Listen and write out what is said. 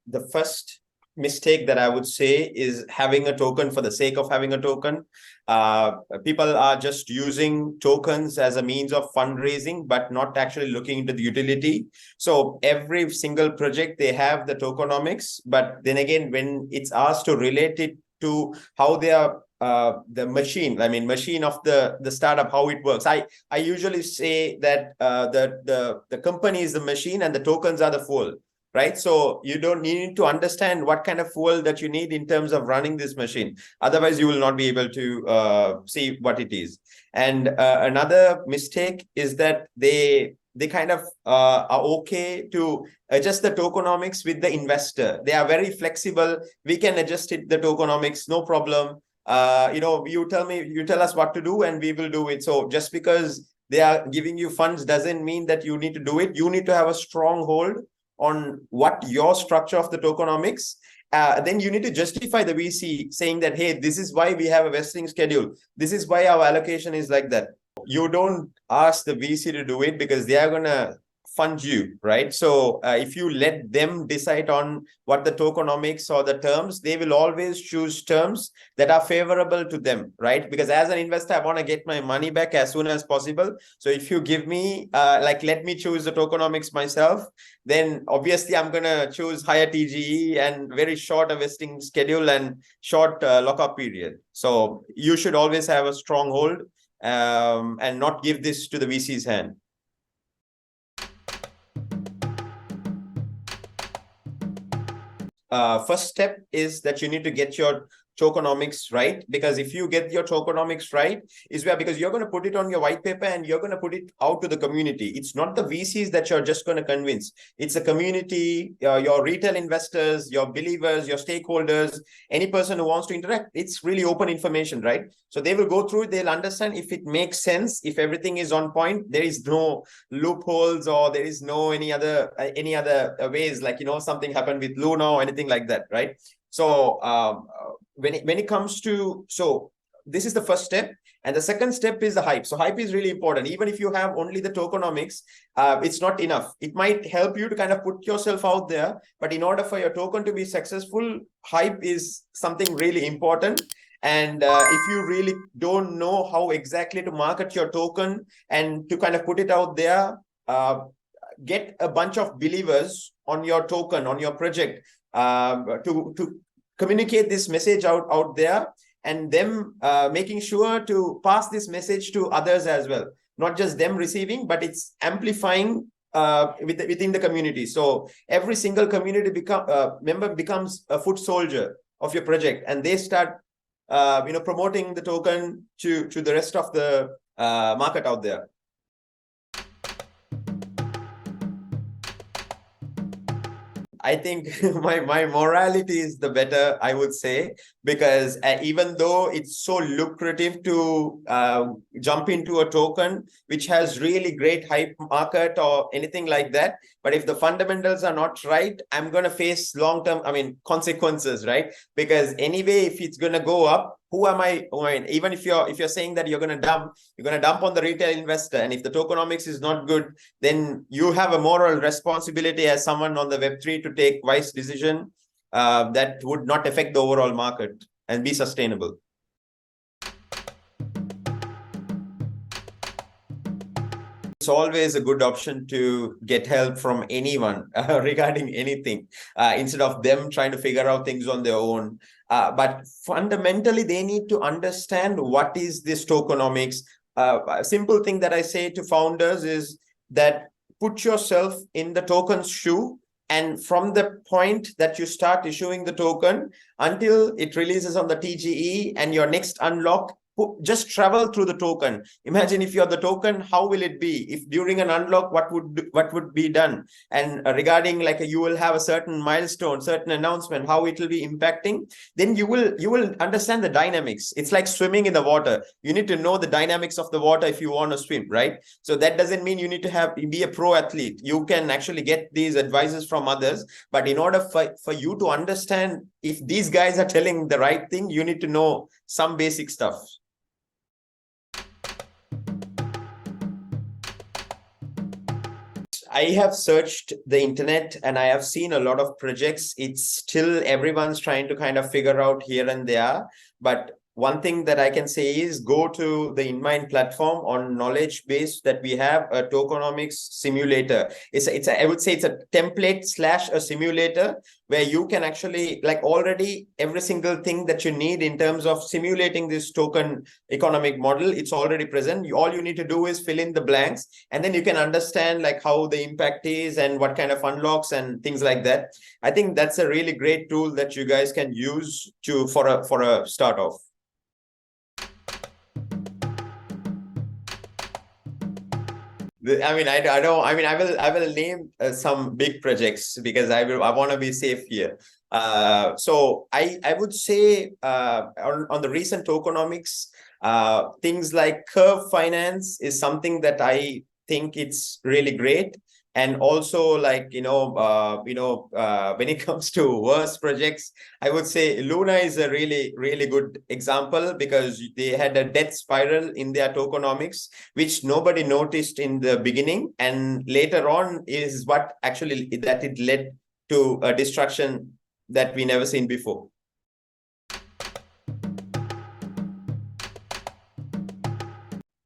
the first mistake that I would say is having a token for the sake of having a token. People are just using tokens as a means of fundraising, but not actually looking into the utility. So every single project, they have the tokenomics, but then again, when it's asked to relate it to how they are the machine of the startup, how it works. I usually say that the company is the machine and the tokens are the fuel, right? So you need to understand what kind of fuel that you need in terms of running this machine. Otherwise, you will not be able to see what it is. And another mistake is that they kind of are okay to adjust the tokenomics with the investor. They are very flexible. We can adjust it, the tokenomics, no problem. You tell us what to do and we will do it. So just because they are giving you funds doesn't mean that you need to do it. You need to have a strong hold on what your structure of the tokenomics. Then you need to justify the VC saying that, hey, this is why we have a vesting schedule. This is why our allocation is like that. You don't ask the VC to do it because they are going to fund you, right? So if you let them decide on what the tokenomics or the terms, they will always choose terms that are favorable to them, right? Because as an investor, I want to get my money back as soon as possible. So if you give me, let me choose the tokenomics myself, then obviously I'm going to choose higher TGE and very short vesting schedule and short lockup period. So you should always have a strong hold and not give this to the VC's hand. First step is that you need to get your tokenomics right, because if you get your tokenomics right, because you're going to put it on your white paper and you're going to put it out to the community. It's not the VCs that you're just going to convince. It's a community, your retail investors, your believers, your stakeholders, any person who wants to interact. It's really open information, right? So they will go through it. They'll understand if it makes sense, if everything is on point, there is no loopholes or there is no any other ways, like, something happened with Luna or anything like that, right? So when it comes to, so this is the first step. And the second step is the hype. So hype is really important. Even if you have only the tokenomics, it's not enough. It might help you to kind of put yourself out there. But in order for your token to be successful, hype is something really important. And if you really don't know how exactly to market your token and to kind of put it out there, get a bunch of believers on your token, on your project, to communicate this message out there, and them making sure to pass this message to others as well. Not just them receiving, but it's amplifying within the community. So every single community member becomes a foot soldier of your project, and they start promoting the token to the rest of the market out there. I think my morality is the better, I would say, because even though it's so lucrative to jump into a token which has really great hype market or anything like that, but if the fundamentals are not right, I'm going to face long-term, consequences, right? Because anyway, if it's going to go up, who am I? Even if you're saying that you're going to dump on the retail investor, and if the tokenomics is not good, then you have a moral responsibility as someone on the Web3 to take wise decision that would not affect the overall market and be sustainable. It's always a good option to get help from anyone regarding anything instead of them trying to figure out things on their own. But fundamentally, they need to understand what is this tokenomics. A simple thing that I say to founders is that put yourself in the token's shoe, and from the point that you start issuing the token until it releases on the TGE and your next unlock, just travel through the token. Imagine if you're the token, how will it be? If during an unlock, what would be done? And regarding you will have a certain milestone, certain announcement, how it will be impacting, then you will understand the dynamics. It's like swimming in the water. You need to know the dynamics of the water if you want to swim, right? So that doesn't mean you need to be a pro athlete. You can actually get these advices from others, but in order for you to understand if these guys are telling the right thing, you need to know some basic stuff. I have searched the internet and I have seen a lot of projects. It's still everyone's trying to kind of figure out here and there. But one thing that I can say is go to the InnMind platform on knowledge base that we have, a tokenomics simulator. I would say it's a template / a simulator where you can actually, like, already every single thing that you need in terms of simulating this token economic model, it's already present. All you need to do is fill in the blanks, and then you can understand like how the impact is and what kind of unlocks and things like that. I think that's a really great tool that you guys can use for a start off. I will name some big projects because I want to be safe here. So I would say on the recent tokenomics, things like curve finance is something that I think it's really great. And also, like, when it comes to worse projects, I would say Luna is a really, really good example because they had a death spiral in their tokenomics, which nobody noticed in the beginning. And later on is what actually that it led to a destruction that we never seen before.